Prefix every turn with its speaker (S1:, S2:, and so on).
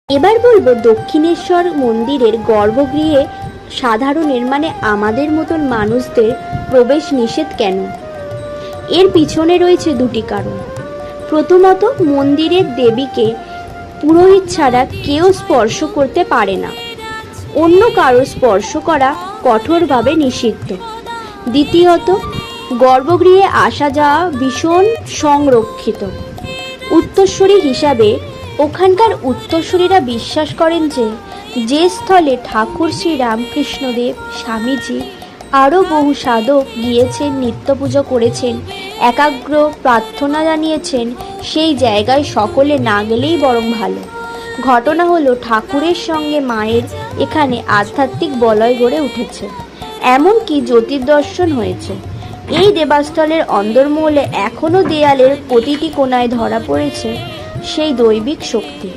S1: এবার বলবো দক্ষিণেশ্বর মন্দিরের গর্ভগৃহে সাধারণের মানে আমাদের মতন মানুষদের প্রবেশ নিষেধ কেন। এর পিছনে রয়েছে দুটি কারণ। প্রথমত, মন্দিরের দেবীকে পুরোহিত ছাড়া কেউ স্পর্শ করতে পারে না, অন্য কারো স্পর্শ করা কঠোরভাবে নিষিদ্ধ। দ্বিতীয়ত, গর্ভগৃহে আসা যাওয়া ভীষণ সংরক্ষিত। উত্তরসূরি হিসাবে ওখানকার উত্তরসূরিরা বিশ্বাস করেন যে স্থলে ঠাকুর শ্রী রামকৃষ্ণদেব, স্বামীজি আরও বহু সাধক গিয়েছেন, নিত্য পুজো করেছেন, একাগ্র প্রার্থনা জানিয়েছেন, সেই জায়গায় সকলে না গেলেই বরং ভালো। ঘটনা হলো, ঠাকুরের সঙ্গে মায়ের এখানে আধ্যাত্মিক বলয় গড়ে উঠেছে, এমনকি জ্যোতির্দর্শন হয়েছে। এই দেবাস্থলের অন্দরমহলে এখনও দেয়ালের প্রতিটি কোণায় ধরা পড়েছে সেই দৈবিক শক্তি।